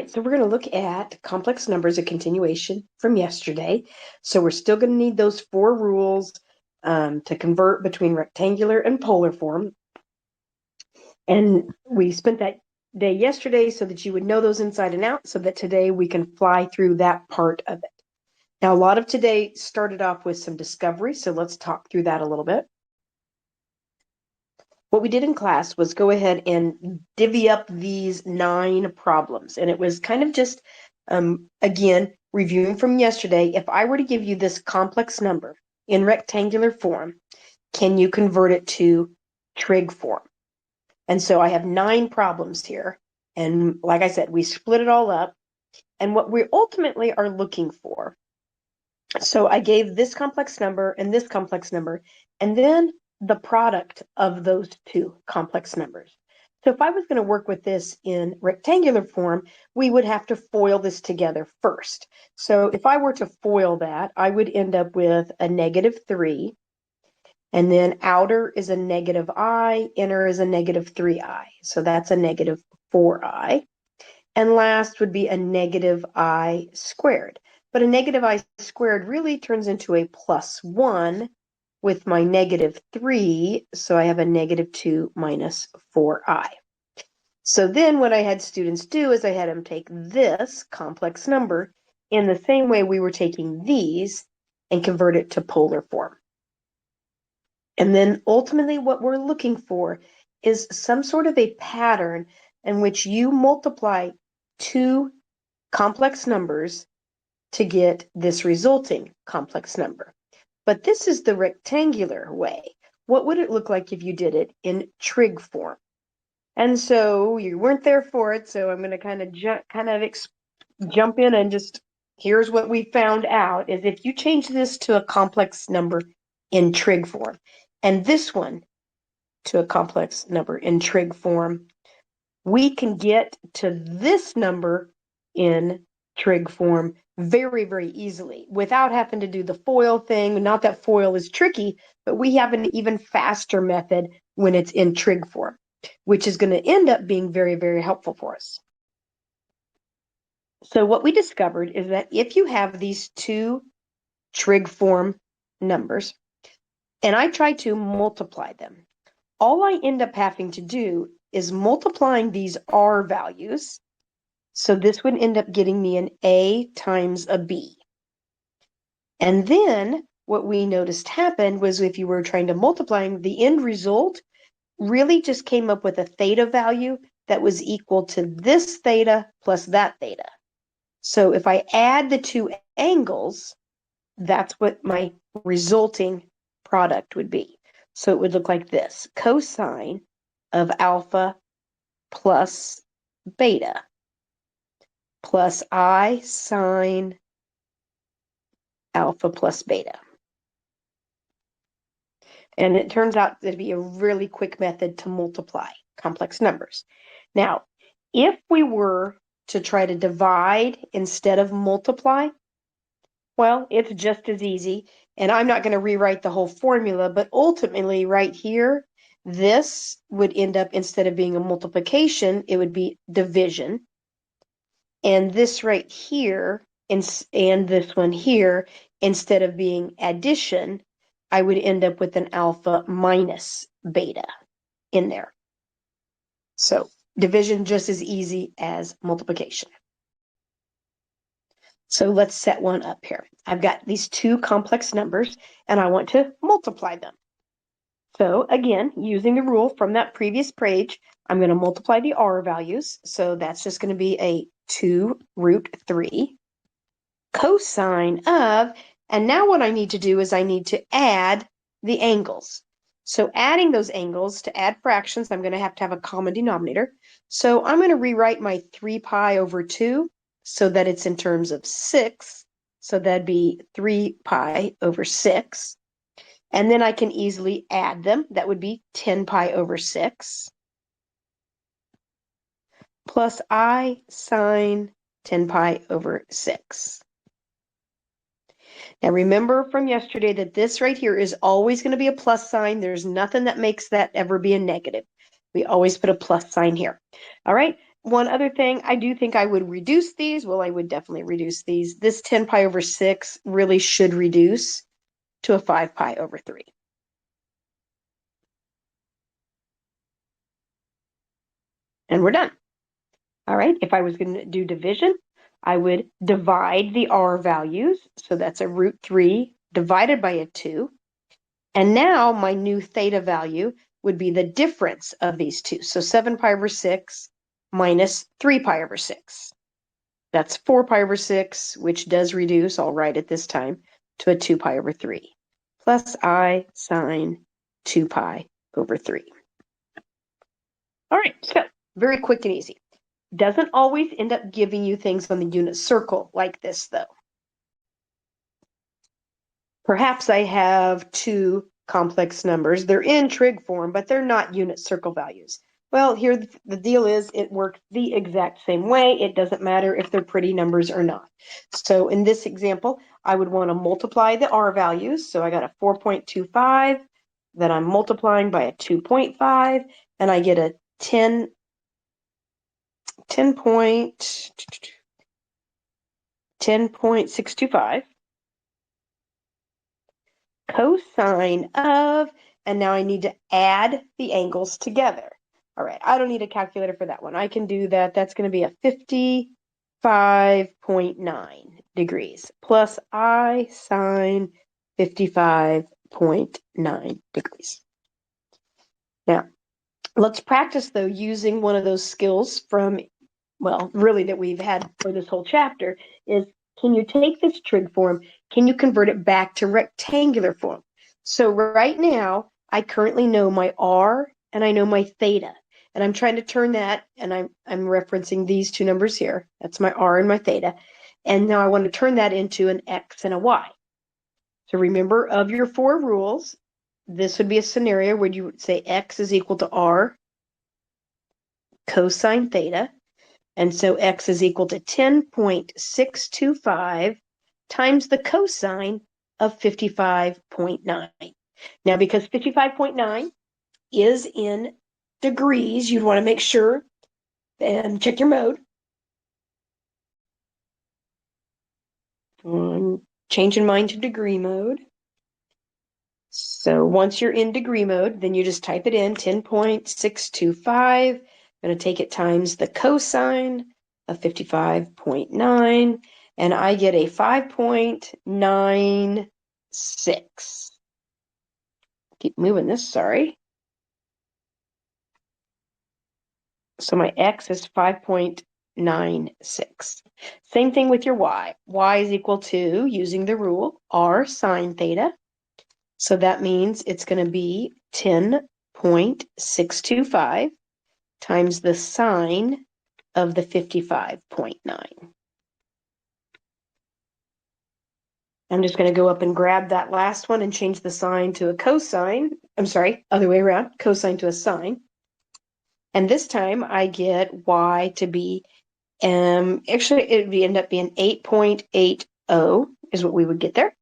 right, so we're going to look at complex numbers, a continuation from yesterday. So we're still going to need those 4 rules to convert between rectangular and polar form. And we spent that day yesterday so that you would know those inside and out, so that today we can fly through that part of it. Now, a lot of today started off with some discovery, so let's talk through that a little bit. What we did in class was go ahead and divvy up these 9 problems. And it was kind of just, again, reviewing from yesterday. If I were to give you this complex number in rectangular form, can you convert it to trig form? And so I have 9 problems here. And like I said, we split it all up. And what we ultimately are looking for. So I gave this complex number and this complex number, and then the product of those 2 complex numbers. So if I was going to work with this in rectangular form, we would have to FOIL this together first. So if I were to FOIL that, I would end up with a -3, and then outer is a -I, inner is a -3I. So that's a -4I. And last would be a -I squared. But a -I squared really turns into a +1 with my -3, so I have a -2 minus 4i. So then what I had students do is I had them take this complex number in the same way we were taking these and convert it to polar form. And then ultimately what we're looking for is some sort of a pattern in which you multiply 2 complex numbers to get this resulting complex number. But this is the rectangular way. What would it look like if you did it in trig form? And so you weren't there for it, so I'm going to kind of jump in and just, here's what we found out, is if you change this to a complex number in trig form, and this one to a complex number in trig form, we can get to this number in trig form very, very easily without having to do the FOIL thing. Not that FOIL is tricky, but we have an even faster method when it's in trig form, which is going to end up being very, very helpful for us. So what we discovered is that if you have these 2 trig form numbers, and I try to multiply them, all I end up having to do is multiplying these R values. So this would end up getting me an A times a B. And then what we noticed happened was if you were trying to multiply, the end result really just came up with a theta value that was equal to this theta plus that theta. So if I add the 2 angles, that's what my resulting product would be. So it would look like this: cosine of alpha plus beta plus I sine alpha plus beta. And it turns out to be a really quick method to multiply complex numbers. Now, if we were to try to divide instead of multiply, well, it's just as easy. And I'm not going to rewrite the whole formula, but ultimately right here, this would end up, instead of being a multiplication, it would be division. And this right here, and this one here, instead of being addition, I would end up with an alpha minus beta in there. So division just as easy as multiplication. So let's set one up here. I've got these 2 complex numbers, and I want to multiply them. So again, using the rule from that previous page, I'm going to multiply the R values. So that's just going to be a 2 root 3 cosine of, and now what I need to do is I need to add the angles. So adding those angles, to add fractions, I'm going to have a common denominator. So I'm going to rewrite my 3 pi over 2 so that it's in terms of 6. So that'd be 3 pi over 6. And then I can easily add them. That would be 10 pi over 6 plus I sine 10 pi over 6. Now remember from yesterday that this right here is always going to be a plus sign. There's nothing that makes that ever be a negative. We always put a plus sign here. All right, one other thing, I do think I would reduce these. Well, I would definitely reduce these. This 10 pi over 6 really should reduce to a 5 pi over 3. And we're done. All right, if I was going to do division, I would divide the r values. So that's a root 3 divided by a 2. And now my new theta value would be the difference of these two. So 7 pi over 6 minus 3 pi over 6. That's 4 pi over 6, which does reduce, I'll write it this time, to a 2 pi over 3, plus I sine 2 pi over 3. All right, so very quick and easy. Doesn't always end up giving you things on the unit circle like this, though. Perhaps I have two complex numbers. They're in trig form, but they're not unit circle values. Well, here the deal is it works the exact same way. It doesn't matter if they're pretty numbers or not. So in this example, I would want to multiply the r values. So I got a 4.25 that I'm multiplying by a 2.5, and I get a 10.625 cosine of, and now I need to add the angles together. All right, I don't need a calculator for that one. I can do that. That's going to be a 55.9 degrees plus I sine 55.9 degrees. Now, let's practice, though, using one of those skills from, well, really that we've had for this whole chapter is, can you take this trig form, can you convert it back to rectangular form? So right now, I currently know my r and I know my theta. And I'm trying to turn that, and I'm referencing these two numbers here. That's my r and my theta. And now I want to turn that into an x and a y. So remember, of your four rules, this would be a scenario where you would say x is equal to r cosine theta. And so x is equal to 10.625 times the cosine of 55.9. Now, because 55.9 is in degrees, you'd want to make sure and check your mode. I'm changing mine to degree mode. So once you're in degree mode, then you just type it in, 10.625. I'm going to take it times the cosine of 55.9, and I get a 5.96. Keep moving this, sorry. So my x is 5.96. Same thing with your y. Y is equal to, using the rule, r sine theta. So that means it's going to be 10.625 times the sine of the 55.9. I'm just going to go up and grab that last one and change the sine to a cosine. I'm sorry, other way around, cosine to a sine. And this time I get y to be, actually it would end up being 8.80 is what we would get there.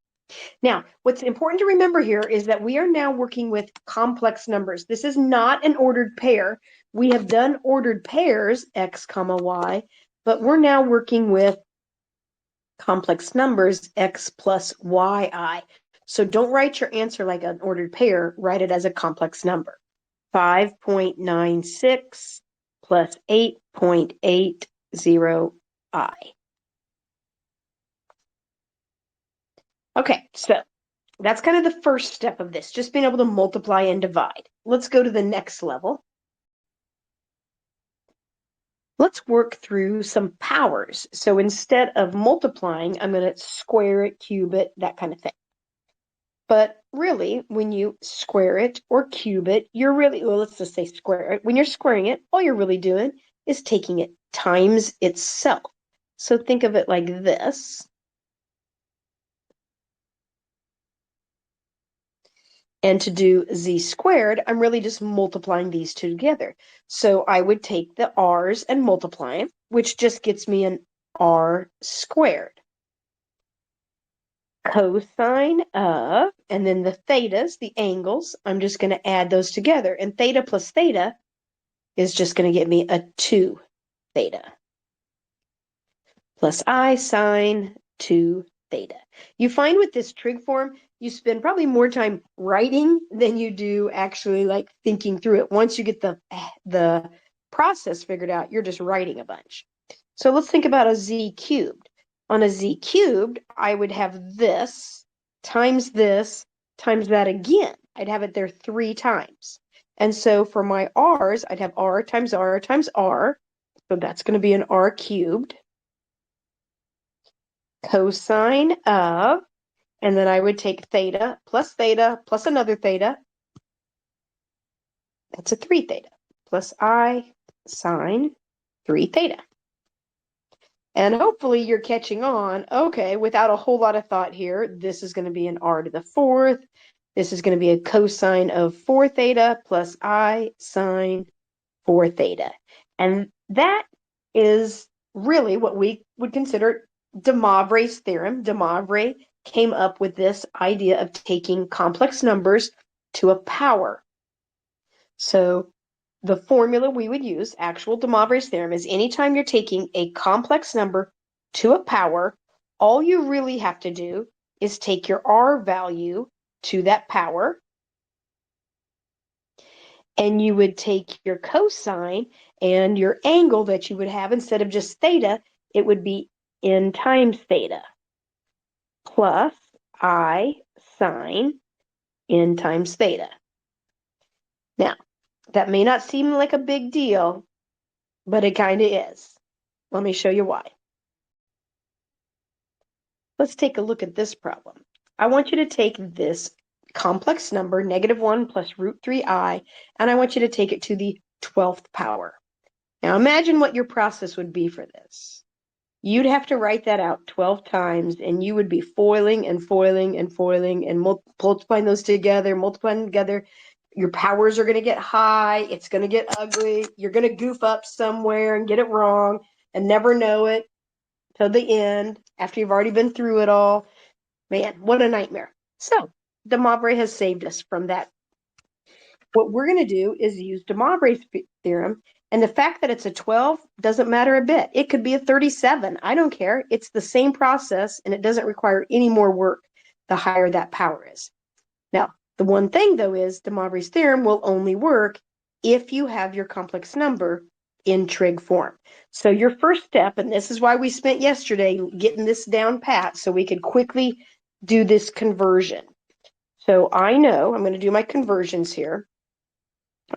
Now, what's important to remember here is that we are now working with complex numbers. This is not an ordered pair. We have done ordered pairs, x comma y, but we're now working with complex numbers, x plus yi. So don't write your answer like an ordered pair. Write it as a complex number. 5.96 plus 8.80i. Okay, so that's kind of the first step of this, just being able to multiply and divide. Let's go to the next level. Let's work through some powers. So instead of multiplying, I'm going to square it, cube it, that kind of thing. But really, when you square it or cube it, you're really, well, let's just say square it. When you're squaring it, all you're really doing is taking it times itself. So think of it like this. And to do z squared, I'm really just multiplying these two together. So I would take the r's and multiply them, which just gets me an r squared. Cosine of, and then the thetas, the angles, I'm just going to add those together. And theta plus theta is just going to get me a 2. theta plus I sine 2 theta. You find with this trig form, you spend probably more time writing than you do actually like thinking through it. Once you get the process figured out, you're just writing a bunch. So let's think about a z cubed. On a z cubed, I would have this times that again. I'd have it there 3 times. And so for my r's, I'd have r times r times r. So that's going to be an r cubed. Cosine of, and then I would take theta plus another theta. That's a 3 theta plus I sine 3 theta. And hopefully you're catching on. Okay, without a whole lot of thought here, this is going to be an r to the 4th. This is going to be a cosine of 4 theta plus I sine 4 theta. And that is really what we would consider DeMoivre's theorem. DeMoivre came up with this idea of taking complex numbers to a power. So the formula we would use, actual DeMoivre's theorem, is anytime you're taking a complex number to a power, all you really have to do is take your r value to that power, and you would take your cosine and your angle that you would have, instead of just theta, it would be n times theta plus I sine n times theta. Now, that may not seem like a big deal, but it kind of is. Let me show you why. Let's take a look at this problem. I want you to take this complex number, -1 plus root 3i, and I want you to take it to the 12th power. Now imagine what your process would be for this. You'd have to write that out 12 times, and you would be foiling and foiling and foiling and multiplying those together, Your powers are going to get high. It's going to get ugly. You're going to goof up somewhere and get it wrong and never know it till the end after you've already been through it all. Man, what a nightmare. So DeMoivre has saved us from that. What we're going to do is use DeMoivre's theorem, and the fact that it's a 12 doesn't matter a bit. It could be a 37. I don't care. It's the same process, and it doesn't require any more work the higher that power is. Now, the one thing, though, is DeMoivre's theorem will only work if you have your complex number in trig form. So your first step, and this is why we spent yesterday getting this down pat so we could quickly do this conversion. So I know I'm going to do my conversions here.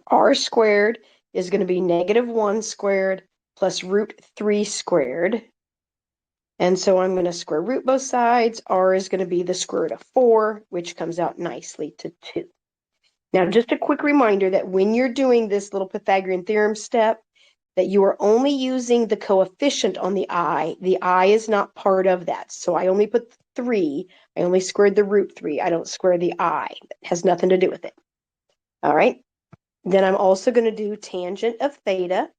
R squared is going to be -1 squared plus root 3 squared. And so I'm going to square root both sides. R is going to be the square root of 4, which comes out nicely to 2. Now, just a quick reminder that when you're doing this little Pythagorean theorem step, that you are only using the coefficient on the I. The I is not part of that. So I only put 3. I only squared the root 3. I don't square the I. It has nothing to do with it. All right. Then I'm also going to do tangent of theta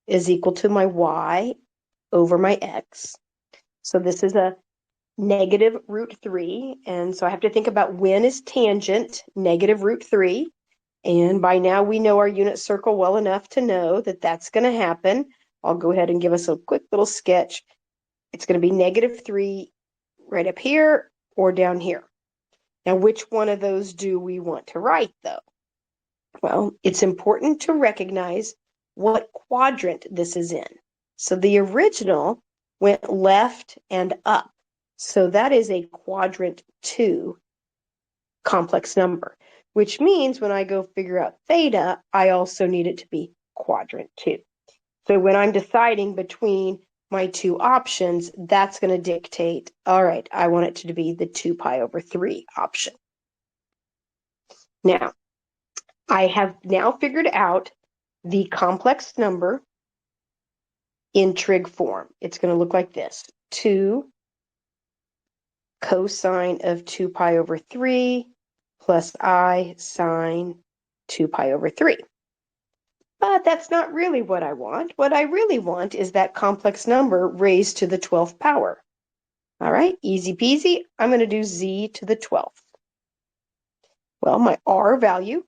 is equal to my y over my x. So this is a negative root 3. And so I have to think about when is tangent negative root 3. And by now we know our unit circle well enough to know that that's going to happen. I'll go ahead and give us a quick little sketch. It's going to be -3 right up here or down here. Now, which one of those do we want to write, though? Well, it's important to recognize what quadrant this is in. So the original went left and up. So that is a quadrant 2 complex number, which means when I go figure out theta, I also need it to be quadrant 2. So when I'm deciding between my two options, that's going to dictate, all right, I want it to be the 2 pi over 3 option. Now, I have now figured out the complex number in trig form. It's going to look like this. 2 cosine of 2 pi over 3 plus I sine 2 pi over 3. But that's not really what I want. What I really want is that complex number raised to the 12th power. All right, easy peasy. I'm going to do z to the 12th. Well, my r value,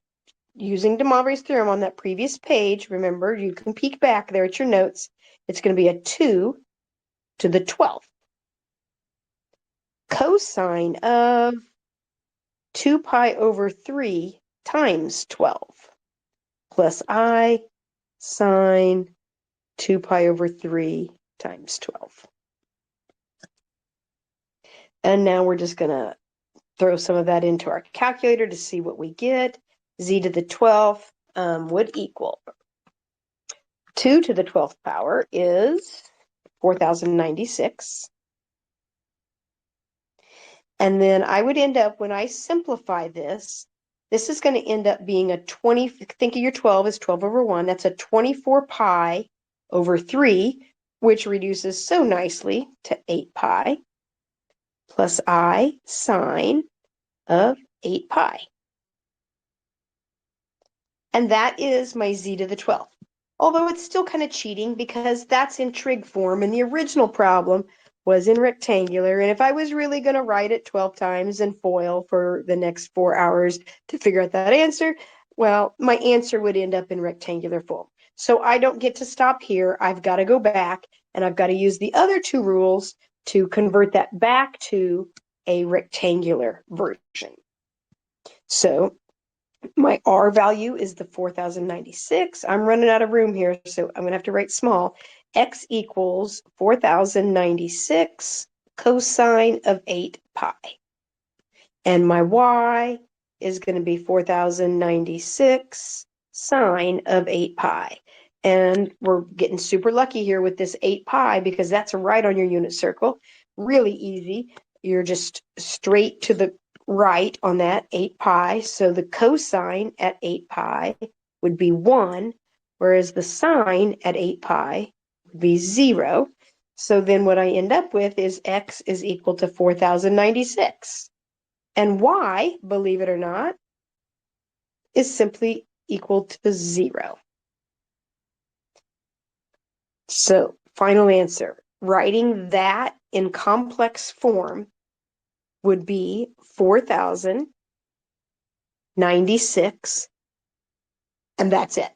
using DeMoivre's theorem on that previous page, remember, you can peek back there at your notes, it's going to be a 2 to the 12th. Cosine of 2 pi over 3 times 12 plus I sine 2 pi over 3 times 12. And now we're just going to throw some of that into our calculator to see what we get. Z to the 12th would equal 2 to the 12th power is 4,096. And then I would end up, when I simplify this, this is going to end up being a 20, think of your 12 as 12 over 1. That's a 24 pi over 3, which reduces so nicely to 8 pi plus I sine of 8 pi. And that is my z to the 12th. Although it's still kind of cheating because that's in trig form and the original problem was in rectangular. And if I was really going to write it 12 times and FOIL for the next 4 hours to figure out that answer, well, my answer would end up in rectangular form. So I don't get to stop here. I've got to go back and I've got to use the other two rules to convert that back to a rectangular version. So my R value is the 4,096. I'm running out of room here, so I'm going to have to write small. X equals 4,096 cosine of 8 pi. And my Y is going to be 4,096 sine of 8 pi. And we're getting super lucky here with this 8 pi because that's right on your unit circle. Really easy. You're just straight to the right on that 8 pi. So the cosine at 8 pi would be 1, whereas the sine at 8 pi would be 0. So then what I end up with is x is equal to 4,096. And y, believe it or not, is simply equal to 0. So final answer, writing that in complex form would be 4,096, and that's it.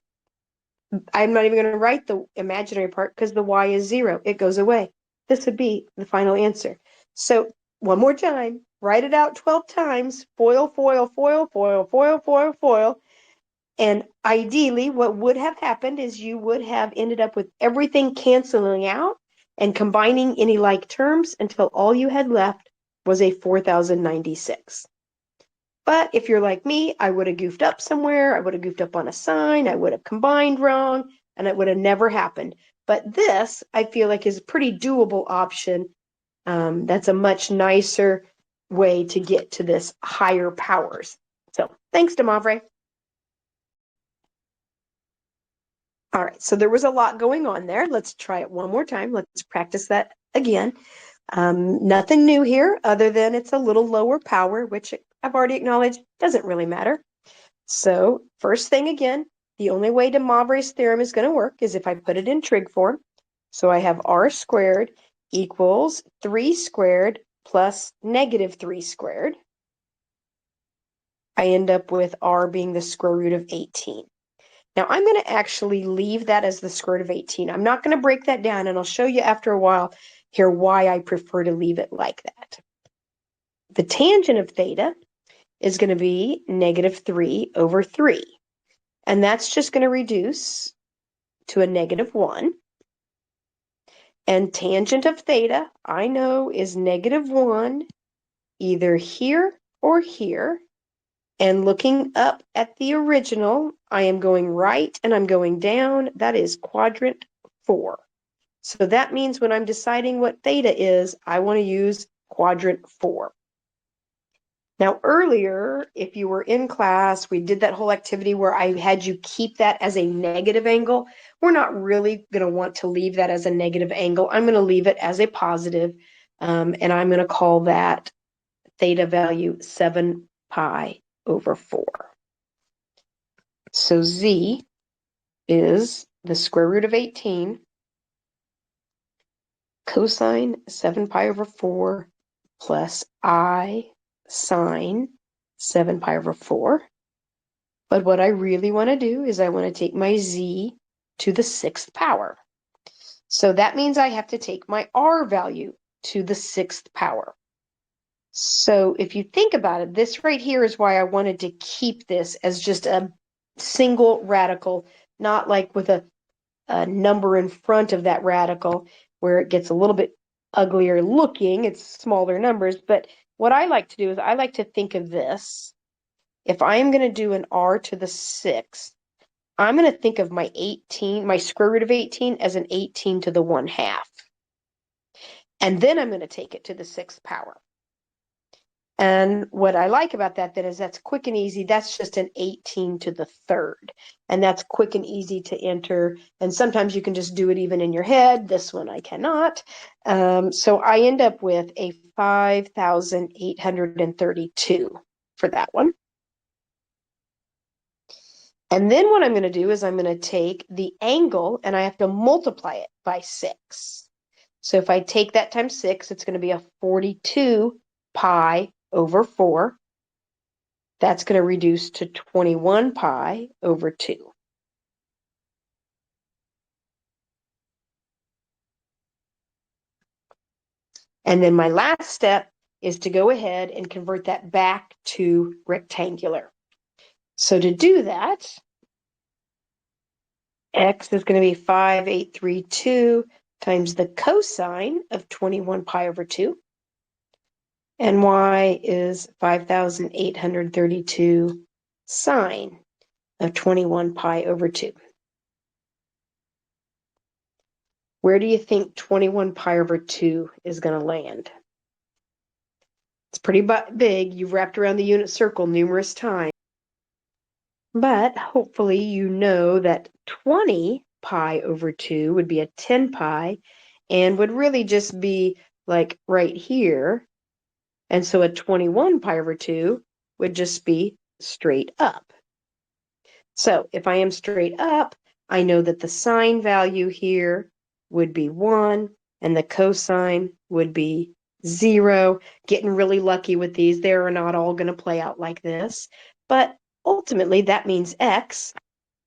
I'm not even going to write the imaginary part because the y is 0. It goes away. This would be the final answer. So one more time, write it out 12 times, FOIL, FOIL, FOIL, FOIL, FOIL, FOIL, FOIL. And ideally, what would have happened is you would have ended up with everything canceling out and combining any like terms until all you had left was a 4,096. But if you're like me, I would have goofed up somewhere. I would have goofed up on a sign. I would have combined wrong, and it would have never happened. But this, I feel like, is a pretty doable option. That's a much nicer way to get to this higher powers. So thanks, DeMoivre. All right, so there was a lot going on there. Let's try it one more time. Let's practice that again. Nothing new here other than it's a little lower power, which I've already acknowledged doesn't really matter. So first thing again, the only way DeMoivre's theorem is going to work is if I put it in trig form. So I have r squared equals 3 squared plus negative 3 squared. I end up with r being the square root of 18. Now I'm going to actually leave that as the square root of 18. I'm not going to break that down, and I'll show you after a while here why I prefer to leave it like that. The tangent of theta is going to be negative 3 over 3. And that's just going to reduce to a negative 1. And tangent of theta, I know, is negative 1 either here or here. And looking up at the original, I am going right and I'm going down. That is quadrant 4. So that means when I'm deciding what theta is, I want to use quadrant 4. Now, earlier, if you were in class, we did that whole activity where I had you keep that as a negative angle. We're not really going to want to leave that as a negative angle. I'm going to leave it as a positive, and I'm going to call that theta value 7 pi over 4. So z is the square root of 18 cosine 7 pi over 4 plus I sine 7 pi over 4. But what I really want to do is I want to take my z to the 6th power. So that means I have to take my r value to the 6th power. So if you think about it, this right here is why I wanted to keep this as just a single radical, not like with a number in front of that radical where it gets a little bit uglier looking. It's smaller numbers. But what I like to do is I like to think of this. If I am going to do an r to the 6th, I'm going to think of my 18, my square root of 18 as an 18 to the 1/2. And then I'm going to take it to the 6th power. And what I like about that then is that's quick and easy. That's just an 18 to the 3rd. And that's quick and easy to enter. And sometimes you can just do it even in your head. This one I cannot. So I end up with a 5,832 for that one. And then what I'm going to do is I'm going to take the angle and I have to multiply it by 6. So if I take that times 6, it's going to be a 42 pi over 4. That's going to reduce to 21 pi over 2. And then my last step is to go ahead and convert that back to rectangular. So to do that, x is going to be 5,832 times the cosine of 21 pi over 2. And y is 5,832 sine of 21 pi over 2. Where do you think 21 pi over 2 is going to land? It's pretty big. You've wrapped around the unit circle numerous times. But hopefully you know that 20 pi over 2 would be a 10 pi and would really just be like right here. And so a 21 pi over 2 would just be straight up. So if I am straight up, I know that the sine value here would be 1 and the cosine would be 0. Getting really lucky with these. They are not all going to play out like this. But ultimately, that means x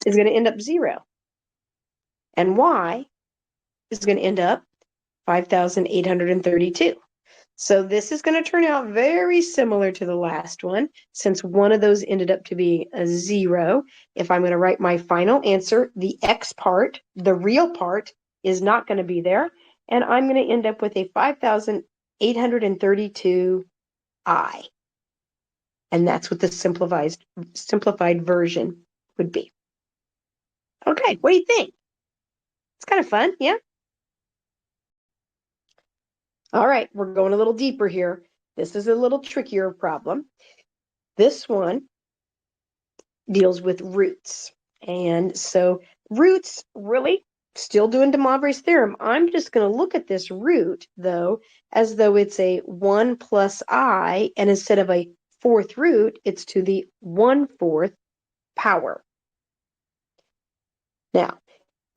is going to end up 0. And y is going to end up 5,832. So this is going to turn out very similar to the last one, since one of those ended up to be a 0. If I'm going to write my final answer, the x part, the real part, is not going to be there. And I'm going to end up with a 5,832i. And that's what the simplified version would be. Okay, what do you think? It's kind of fun, yeah? All right, we're going a little deeper here. This is a little trickier problem. This one deals with roots. And so roots, really, still doing DeMoivre's theorem. I'm just going to look at this root, though, as though it's a 1 plus I, and instead of a fourth root, it's to the 1/4 power. Now,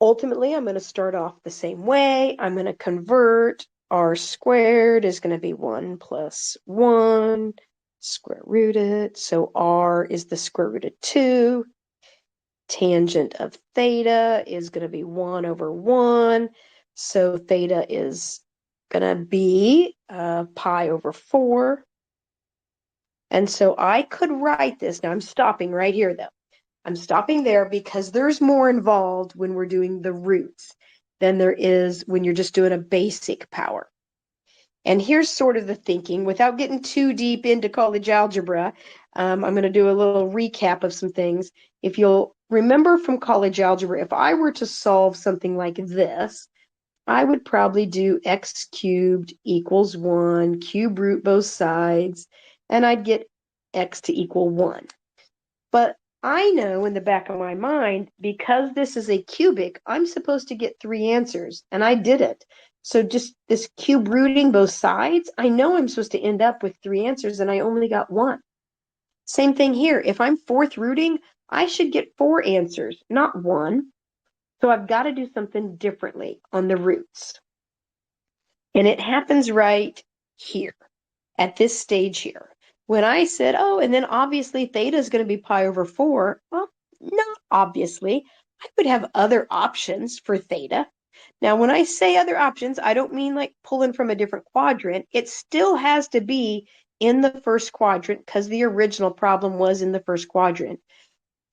ultimately, I'm going to start off the same way. I'm going to convert. R squared is going to be 1 plus 1, square root it. So r is the square root of 2. Tangent of theta is going to be 1 over 1. So theta is going to be pi over 4. And so I could write this. Now I'm stopping right here, though. I'm stopping there because there's more involved when we're doing the roots than there is when you're just doing a basic power. And here's sort of the thinking, without getting too deep into college algebra. I'm going to do a little recap of some things. If you'll remember from college algebra, if I were to solve something like this, I would probably do x cubed equals 1, cube root both sides, and I'd get x to equal 1. But I know in the back of my mind, because this is a cubic, I'm supposed to get 3 answers, and I did it. So just this cube rooting both sides, I know I'm supposed to end up with 3 answers, and I only got 1. Same thing here. If I'm fourth rooting, I should get 4 answers, not 1. So I've got to do something differently on the roots. And it happens right here, at this stage here. When I said, oh, and then obviously theta is going to be pi over 4, well, not obviously. I would have other options for theta. Now, when I say other options, I don't mean like pulling from a different quadrant. It still has to be in the first quadrant because the original problem was in the first quadrant.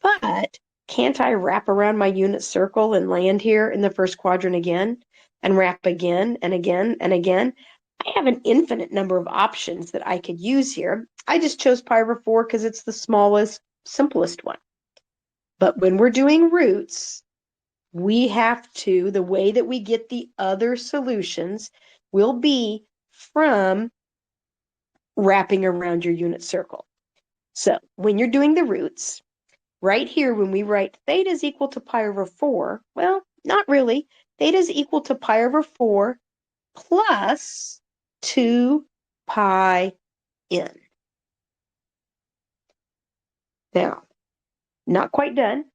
But can't I wrap around my unit circle and land here in the first quadrant again and wrap again and again and again? I have an infinite number of options that I could use here. I just chose pi over 4 because it's the smallest, simplest one. But when we're doing roots, we have to, the way that we get the other solutions will be from wrapping around your unit circle. So when you're doing the roots, right here, when we write theta is equal to pi over 4, well, not really. Theta is equal to pi over 4 plus 2 pi n. Now, not quite done.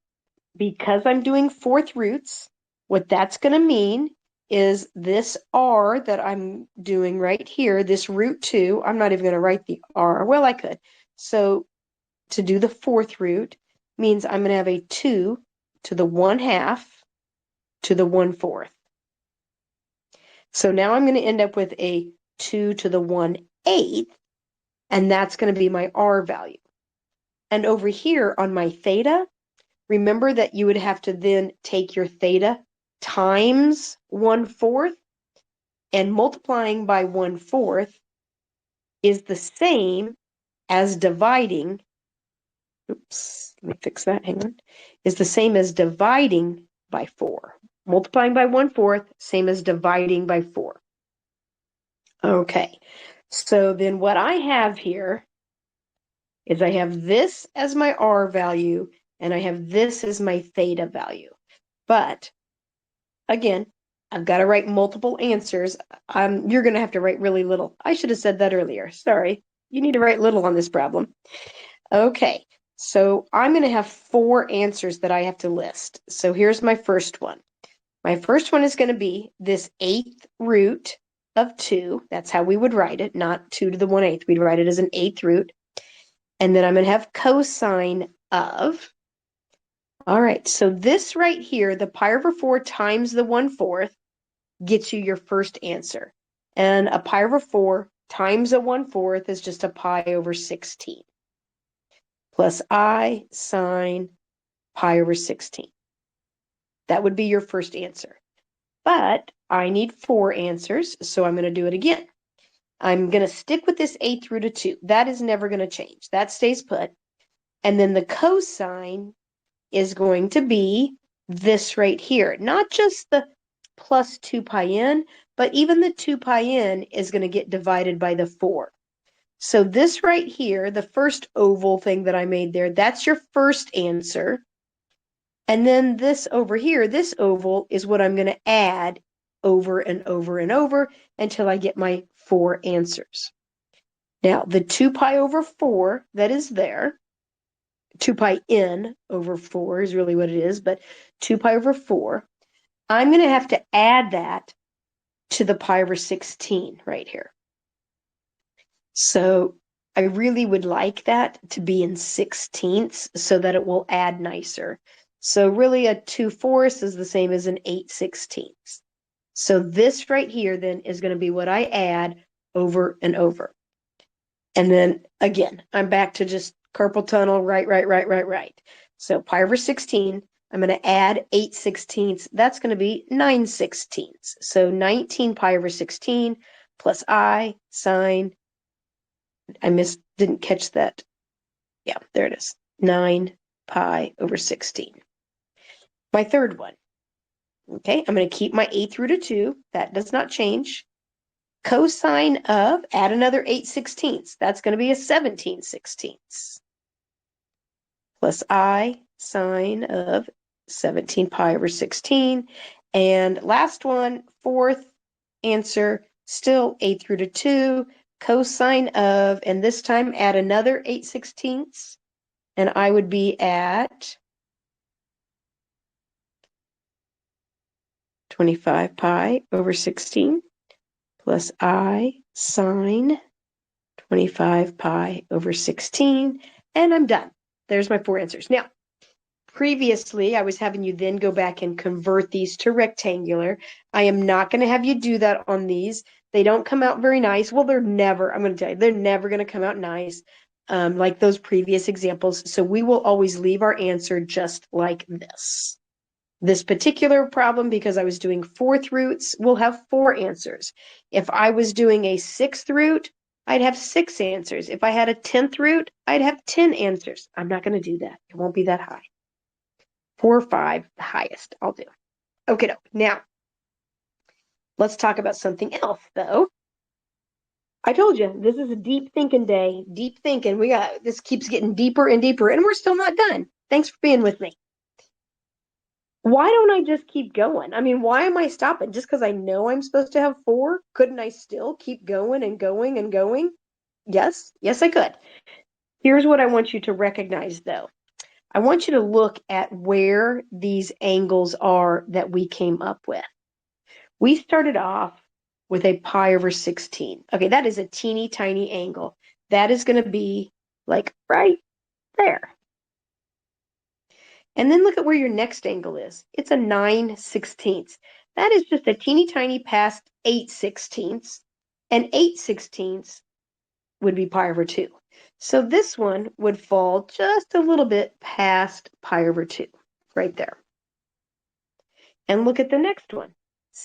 Because I'm doing fourth roots, what that's going to mean is this r that I'm doing right here, this root 2, I'm not even going to write the r. Well, I could. So to do the fourth root means I'm going to have a 2 to the 1/2 to the 1/4. So now I'm going to end up with a 2 to the 1/8, and that's going to be my r value. And over here on my theta, remember that you would have to then take your theta times 1/4, and multiplying by 1/4 is the same as dividing, oops, let me fix that, hang on, is the same as dividing by 4. Multiplying by 1/4, same as dividing by 4. Okay, so then what I have here is I have this as my r value, and I have this as my theta value. But again, I've got to write multiple answers. You're going to have to write really little. I should have said that earlier. Sorry. You need to write little on this problem. Okay, so I'm going to have 4 answers that I have to list. So here's my first one. My first one is going to be this 8th root of 2. That's how we would write it, not 2 to the 1/8. We'd write it as an 8th root. And then I'm going to have cosine of. All right, so this right here, the pi over 4 times the 1/4, gets you your first answer. And a pi over 4 times a 1/4 is just a pi over 16. Plus I sine pi over 16. That would be your first answer. But I need 4 answers, so I'm going to do it again. I'm going to stick with this 8th root of 2. That is never going to change. That stays put. And then the cosine is going to be this right here. Not just the plus 2 pi n, but even the 2 pi n is going to get divided by the 4. So this right here, the first oval thing that I made there, that's your first answer. And then this over here, this oval is what I'm going to add over and over and over until I get my 4 answers. Now, the 2 pi over 4 that is there, 2 pi n over 4 is really what it is, but 2 pi over 4, I'm going to have to add that to the pi over 16 right here. So I really would like that to be in 16ths so that it will add nicer. So really a 2/4 is the same as an 8/16. So this right here then is going to be what I add over and over. And then again, I'm back to just carpal tunnel, right. So pi over 16, I'm going to add 8/16. That's going to be 9/16. So 19 pi over 16 plus I sine, didn't catch that. Yeah, there it is. 9 pi over 16. My third one. Okay, I'm going to keep my 8th root of 2. That does not change. Cosine of, add another 8/16. That's going to be a 17/16. Plus I sine of 17 pi over 16. And last one, fourth answer, still 8th root of 2. Cosine of, and this time add another 8/16. And I would be at 25 pi over 16 plus I sine 25 pi over 16. And I'm done. There's my 4 answers. Now, previously, I was having you then go back and convert these to rectangular. I am not going to have you do that on these. They don't come out very nice. Well, I'm going to tell you, they're never going to come out nice like those previous examples. So we will always leave our answer just like this. This particular problem, because I was doing fourth roots, will have 4 answers. If I was doing a 6th root, I'd have 6 answers. If I had a 10th root, I'd have 10 answers. I'm not going to do that. It won't be that high. 4 or 5, the highest I'll do. Okay, now let's talk about something else, though. I told you, this is a deep thinking day. Deep thinking. This keeps getting deeper and deeper, and we're still not done. Thanks for being with me. Why don't I just keep going? I mean, why am I stopping? Just because I know I'm supposed to have 4? Couldn't I still keep going and going and going? Yes, I could. Here's what I want you to recognize, though. I want you to look at where these angles are that we came up with. We started off with a pi over 16. Okay, that is a teeny tiny angle. That is going to be like right there. And then look at where your next angle is. It's a 9/16. That is just a teeny tiny past 8/16. And 8/16 would be pi over 2. So this one would fall just a little bit past pi over 2, right there. And look at the next one,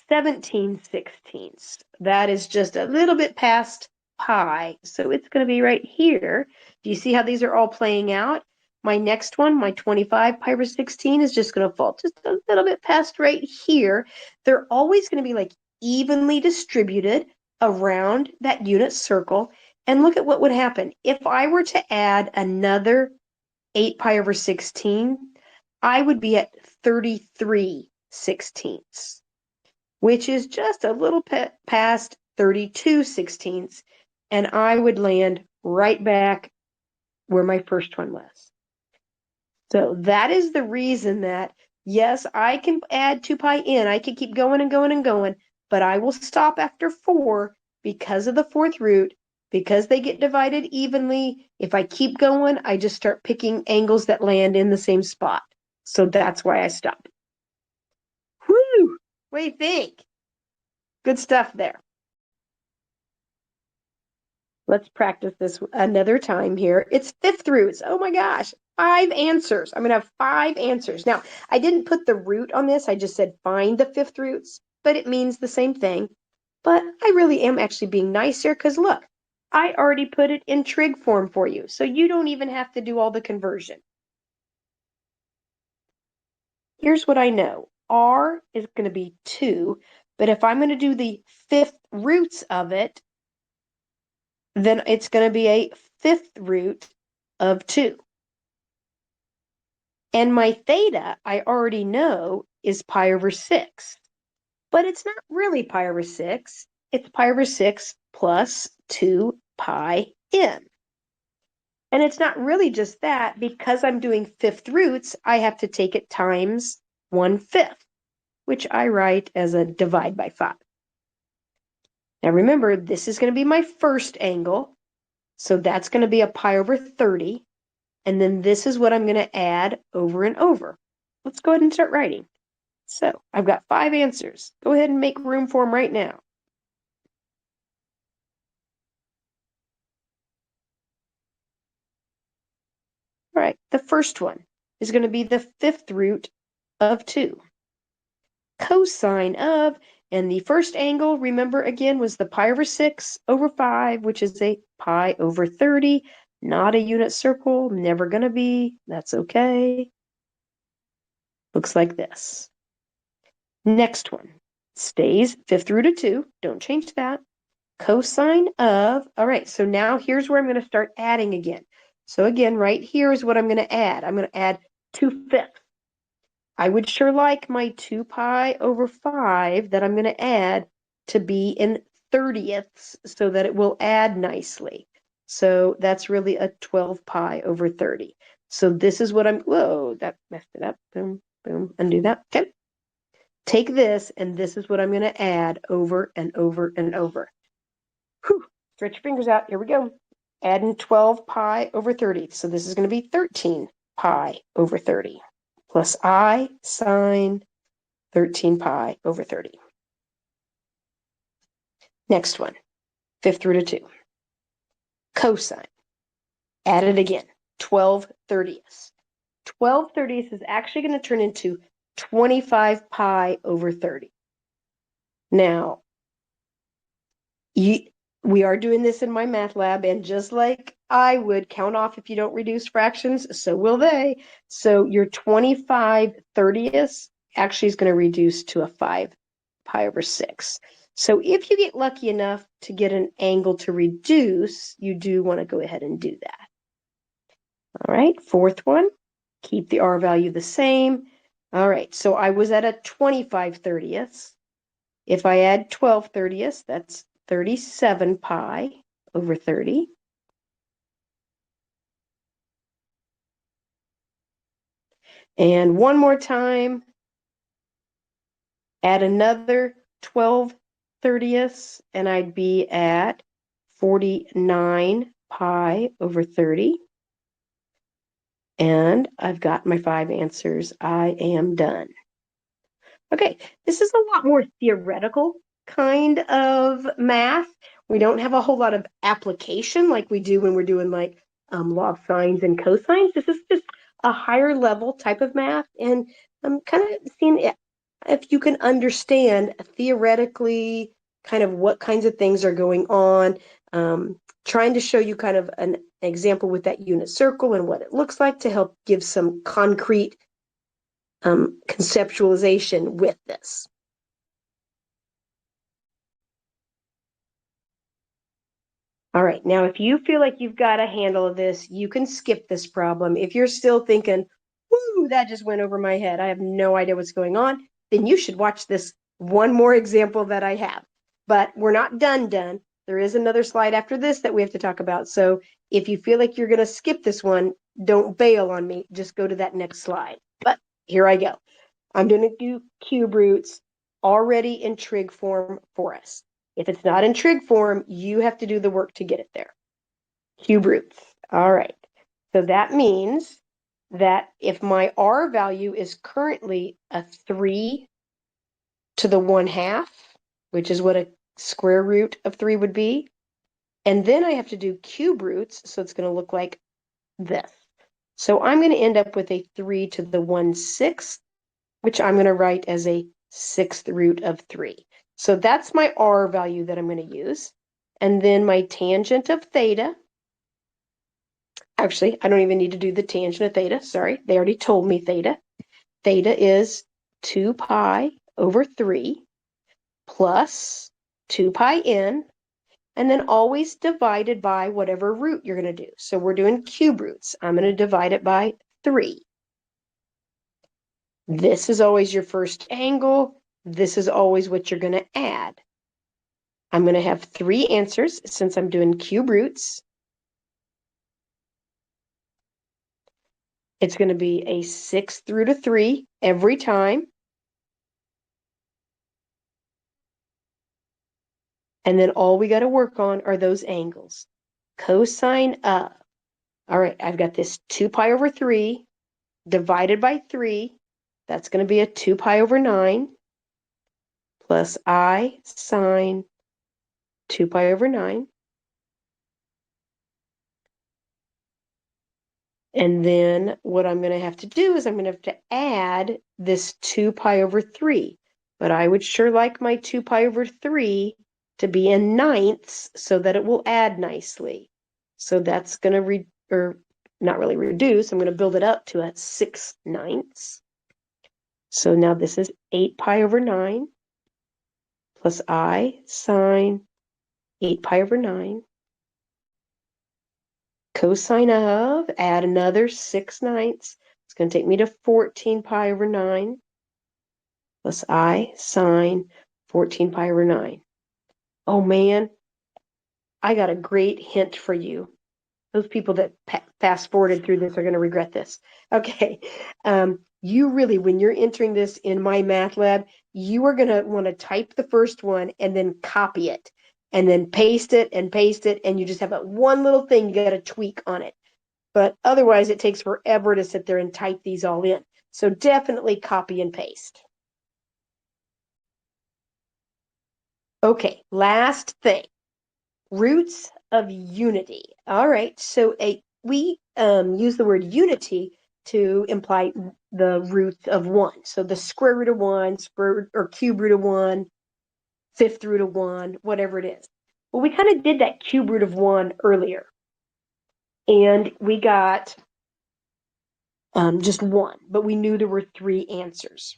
17/16. That is just a little bit past pi. So it's going to be right here. Do you see how these are all playing out? My next one, my 25 pi over 16, is just going to fall just a little bit past right here. They're always going to be like evenly distributed around that unit circle. And look at what would happen. If I were to add another 8 pi over 16, I would be at 33/16, which is just a little past 32/16, and I would land right back where my first one was. So that is the reason that, yes, I can add 2 pi in. I can keep going and going and going, but I will stop after 4 because of the 4th root, because they get divided evenly. If I keep going, I just start picking angles that land in the same spot. So that's why I stop. Whoo! What do you think? Good stuff there. Let's practice this another time here. It's 5th roots. Oh my gosh, 5 answers. I'm going to have 5 answers. Now, I didn't put the root on this. I just said find the 5th roots, but it means the same thing. But I really am actually being nice here because look, I already put it in trig form for you, so you don't even have to do all the conversion. Here's what I know. R is going to be 2, but if I'm going to do the 5th roots of it, then it's going to be a 5th root of 2. And my theta, I already know, is pi over 6. But it's not really pi over 6. It's pi over 6 plus 2 pi n. And it's not really just that. Because I'm doing 5th roots, I have to take it times 1/5, which I write as a divide by 5. Now remember, this is going to be my first angle. So that's going to be a pi over 30. And then this is what I'm going to add over and over. Let's go ahead and start writing. So I've got 5 answers. Go ahead and make room for them right now. All right, the first one is going to be the 5th root of 2. Cosine of, and the first angle, remember again, was the pi over 6 over 5, which is a pi over 30. Not a unit circle, never going to be. That's okay. Looks like this. Next one stays 5th root of 2. Don't change that. Cosine of, all right, so now here's where I'm going to start adding again. So again, right here is what I'm going to add. I'm going to add 2/5. I would sure like my 2 pi over 5 that I'm going to add to be in 30ths so that it will add nicely. So that's really a 12 pi over 30. So this is what whoa, that messed it up. Boom, boom, undo that. Okay. Take this, and this is what I'm going to add over and over and over. Whew, stretch your fingers out. Here we go. Adding 12 pi over 30. So this is going to be 13 pi over 30. plus I sine 13 pi over 30. Next one, fifth root of 2. Cosine. Add it again, 12/30ths. 12/30ths is actually going to turn into 25 pi over 30. Now, we are doing this in my math lab, and just like I would count off if you don't reduce fractions, so will they. So your 25/30ths actually is going to reduce to a 5 pi over 6. So if you get lucky enough to get an angle to reduce, you do want to go ahead and do that. All right, fourth one, keep the R value the same. All right, so I was at a 25/30ths. If I add 12/30ths, that's 37 pi over 30. And one more time, add another 12/30ths, and I'd be at 49 pi over 30. And I've got my 5 answers. I am done. Okay, this is a lot more theoretical kind of math. We don't have a whole lot of application like we do when we're doing like law of sines and cosines. This is just a higher level type of math, and I'm kind of seeing if you can understand theoretically kind of what kinds of things are going on. Trying to show you kind of an example with that unit circle and what it looks like to help give some concrete conceptualization with this. All right, now if you feel like you've got a handle of this, you can skip this problem. If you're still thinking, whoo, that just went over my head, I have no idea what's going on, then you should watch this one more example that I have. But we're not done. There is another slide after this that we have to talk about. So if you feel like you're going to skip this one, don't bail on me. Just go to that next slide. But here I go. I'm going to do cube roots already in trig form for us. If it's not in trig form, you have to do the work to get it there. Cube roots. All right. So that means that if my R value is currently a 3 to the 1/2, which is what a square root of 3 would be, and then I have to do cube roots, so it's going to look like this. So I'm going to end up with a 3 to the 1/6, which I'm going to write as a 6th root of 3. So that's my R value that I'm going to use. And then my tangent of theta. Actually, I don't even need to do the tangent of theta. Sorry, they already told me theta. Theta is 2 pi over 3 plus 2 pi n, and then always divided by whatever root you're going to do. So we're doing cube roots. I'm going to divide it by 3. This is always your first angle. This is always what you're going to add. I'm going to have 3 answers since I'm doing cube roots. It's going to be a 6th root of 3 every time. And then all we got to work on are those angles. Cosine of. All right, I've got this 2 pi over 3 divided by 3. That's going to be a 2 pi over 9 plus I sine 2 pi over 9. And then what I'm going to have to do is I'm going to have to add this 2 pi over 3. But I would sure like my 2 pi over 3 to be in ninths so that it will add nicely. So that's going to, not really reduce, I'm going to build it up to a 6/9. So now this is 8 pi over 9 plus I sine 8 pi over 9. Cosine of, add another 6/9. It's going to take me to 14 pi over 9 plus I sine 14 pi over 9. Oh man, I got a great hint for you. Those people that fast forwarded through this are going to regret this. Okay. You really, when you're entering this in my math lab, you are going to want to type the first one and then copy it and then paste it, and you just have that one little thing you got to tweak on it. But otherwise, it takes forever to sit there and type these all in. So definitely copy and paste. Okay, last thing, roots of unity. All right, so we use the word unity to imply the root of 1. So the square root of 1, or cube root of 1, fifth root of 1, whatever it is. Well, we kind of did that cube root of 1 earlier. And we got just 1, but we knew there were 3 answers.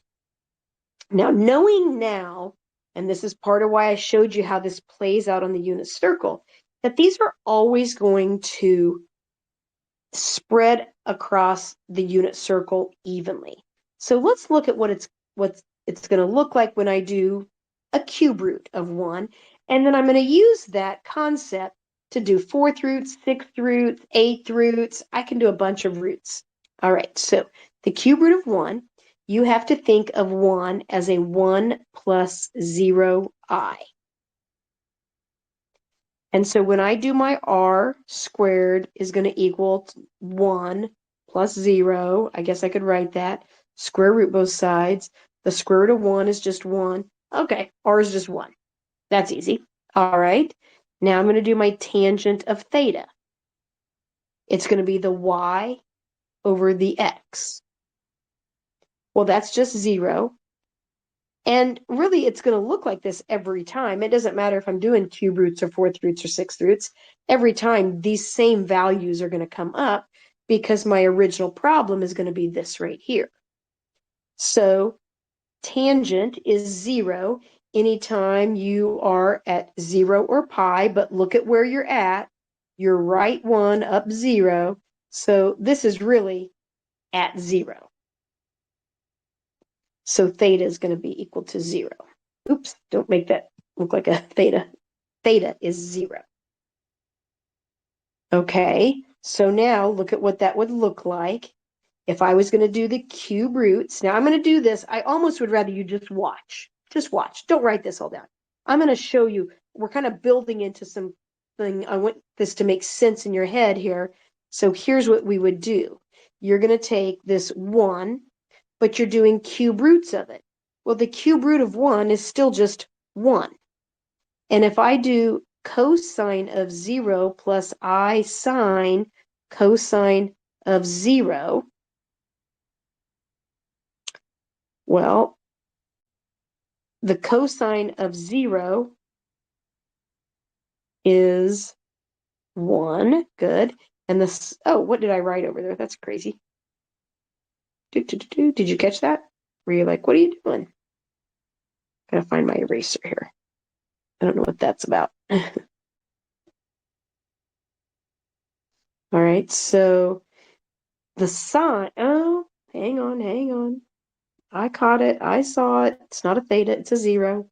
Now, knowing now, and this is part of why I showed you how this plays out on the unit circle, that these are always going to spread across the unit circle evenly. So let's look at what it's going to look like when I do a cube root of 1, and then I'm going to use that concept to do 4th roots, 6th roots, 8th roots. I can do a bunch of roots. All right, so the cube root of 1, you have to think of 1 as a 1 plus 0i. And so when I do my r squared is going to equal 1 plus 0. I guess I could write that. Square root both sides. The square root of 1 is just 1. Okay, r is just 1. That's easy. All right. Now I'm going to do my tangent of theta. It's going to be the y over the x. Well, that's just 0. And really, it's going to look like this every time. It doesn't matter if I'm doing cube roots or 4th roots or 6th roots. Every time, these same values are going to come up because my original problem is going to be this right here. So tangent is 0 anytime you are at 0 or pi, but look at where you're at. You're right 1 up 0. So this is really at 0. So theta is going to be equal to 0. Oops, don't make that look like a theta. Theta is 0. Okay, so now look at what that would look like if I was going to do the cube roots. Now I'm going to do this. I almost would rather you just watch. Just watch. Don't write this all down. I'm going to show you. We're kind of building into something. I want this to make sense in your head here. So here's what we would do. You're going to take this 1, but you're doing cube roots of it. Well, the cube root of 1 is still just 1. And if I do cosine of 0 plus I sine cosine of 0, well, the cosine of 0 is 1. Good. And this, oh, what did I write over there? That's crazy. Did you catch that? Were you like, what are you doing? Gotta find my eraser here. I don't know what that's about. All right, so the sine, oh, hang on. I caught it. I saw it. It's not a theta. It's a 0.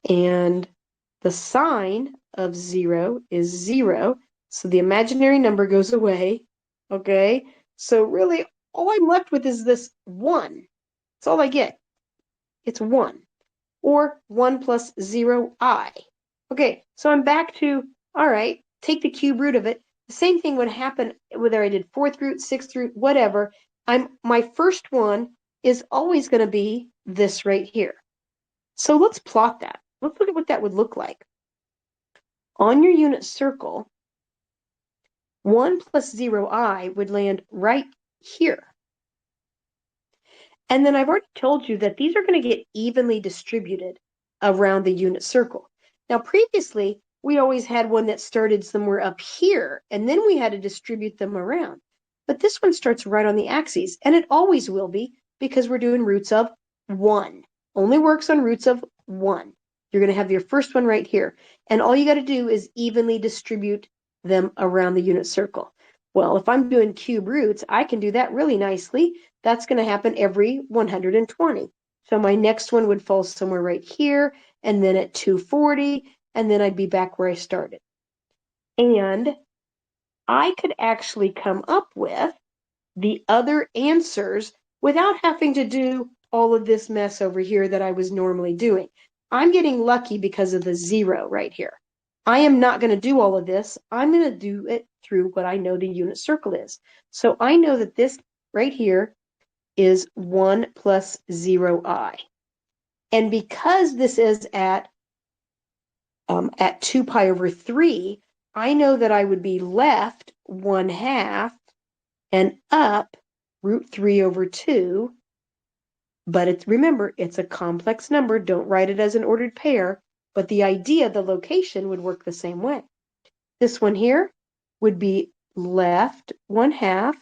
And the sine of 0 is 0. So the imaginary number goes away. Okay. So really, all I'm left with is this 1. That's all I get. It's 1. Or 1 plus 0i. Okay. So I'm back to, all right, take the cube root of it. The same thing would happen whether I did 4th root, 6th root, whatever. My first one is always going to be this right here. So let's plot that. Let's look at what that would look like. On your unit circle, 1 plus 0i would land right here. And then I've already told you that these are going to get evenly distributed around the unit circle. Now, previously, we always had one that started somewhere up here, and then we had to distribute them around. But this one starts right on the axes, and it always will be because we're doing roots of 1. Only works on roots of 1. You're going to have your first one right here. And all you got to do is evenly distribute them around the unit circle. Well, if I'm doing cube roots, I can do that really nicely. That's going to happen every 120. So my next one would fall somewhere right here, and then at 240, and then I'd be back where I started. And I could actually come up with the other answers without having to do all of this mess over here that I was normally doing. I'm getting lucky because of the 0 right here. I am not going to do all of this. I'm going to do it through what I know the unit circle is. So I know that this right here is 1 plus 0i. And because this is at 2 pi over 3, I know that I would be left 1/2 and up root 3 over 2. But remember, it's a complex number. Don't write it as an ordered pair. But the idea, the location, would work the same way. This one here would be left 1/2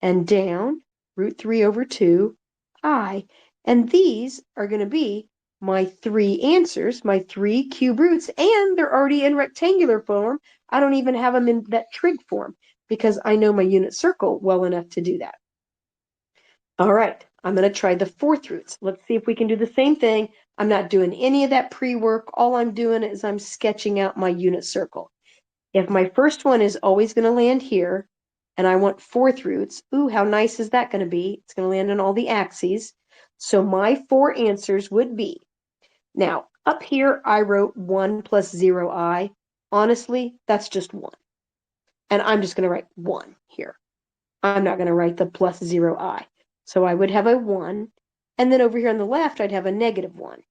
and down root 3 over 2i. And these are going to be my 3 answers, my 3 cube roots, and they're already in rectangular form. I don't even have them in that trig form because I know my unit circle well enough to do that. All right, I'm going to try the 4th roots. Let's see if we can do the same thing. I'm not doing any of that pre-work. All I'm doing is I'm sketching out my unit circle. If my first one is always going to land here, and I want 4th roots, ooh, how nice is that going to be? It's going to land on all the axes. So my 4 answers would be, now, up here I wrote 1 plus 0i. Honestly, that's just 1. And I'm just going to write 1 here. I'm not going to write the plus 0i. So I would have a 1. And then over here on the left, I'd have a -1.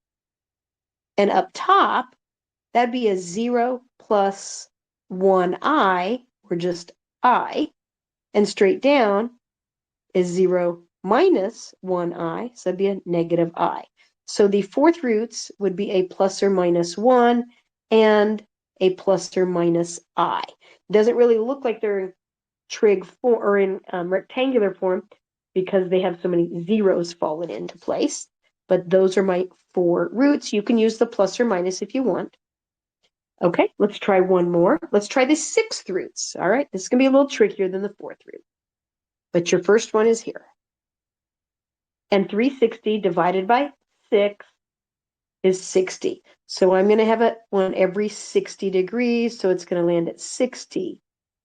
And up top, that'd be a 0 plus 1i, or just I. And straight down is 0 minus 1i, so that'd be a -i. So the 4th roots would be a plus or minus 1 and a plus or minus I. It doesn't really look like they're in trig form or in rectangular form because they have so many zeros fallen into place. But those are my 4 roots. You can use the plus or minus if you want. Okay, let's try one more. Let's try the 6th roots. All right, this is going to be a little trickier than the 4th root. But your first one is here. And 360 divided by 6 is 60. So I'm going to have one every 60 degrees. So it's going to land at 60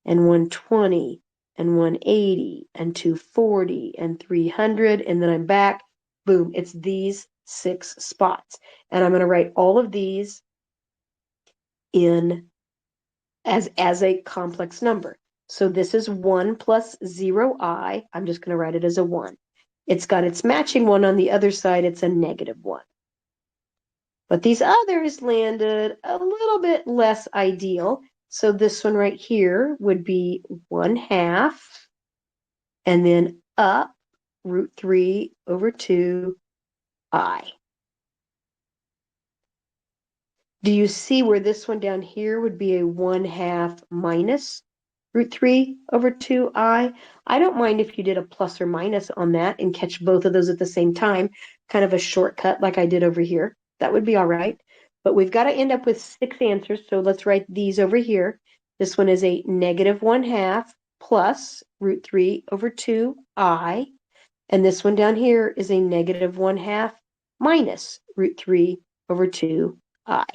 and 120 and 180 and 240 and 300. And then I'm back. Boom. It's these 6 spots. And I'm going to write all of these in as a complex number. So this is 1 plus 0i. I'm just going to write it as a 1. It's got its matching one on the other side. It's a -1. But these others landed a little bit less ideal. So this one right here would be 1/2 and then up root 3 over 2i. Do you see where this one down here would be a 1/2 minus root 3 over 2i? I don't mind if you did a plus or minus on that and catch both of those at the same time, kind of a shortcut like I did over here. That would be all right. But we've got to end up with 6 answers, so let's write these over here. This one is a -1/2 plus root 3 over 2i. And this one down here is a -1/2 minus root 3 over 2i.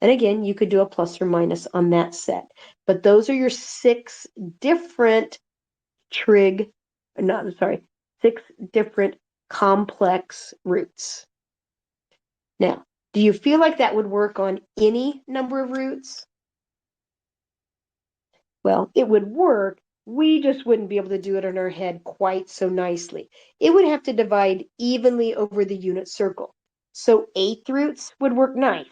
And again, you could do a plus or minus on that set. But those are your 6 different 6 different complex roots. Now, do you feel like that would work on any number of roots? Well, it would work. We just wouldn't be able to do it in our head quite so nicely. It would have to divide evenly over the unit circle. So 8th roots would work nice.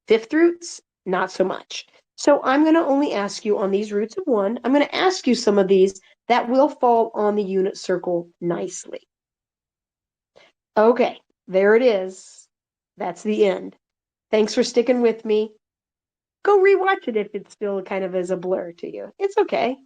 5th roots, not so much. So I'm going to only ask you on these roots of 1, I'm going to ask you some of these that will fall on the unit circle nicely. Okay, there it is. That's the end. Thanks for sticking with me. Go rewatch it if it still kind of is a blur to you. It's okay.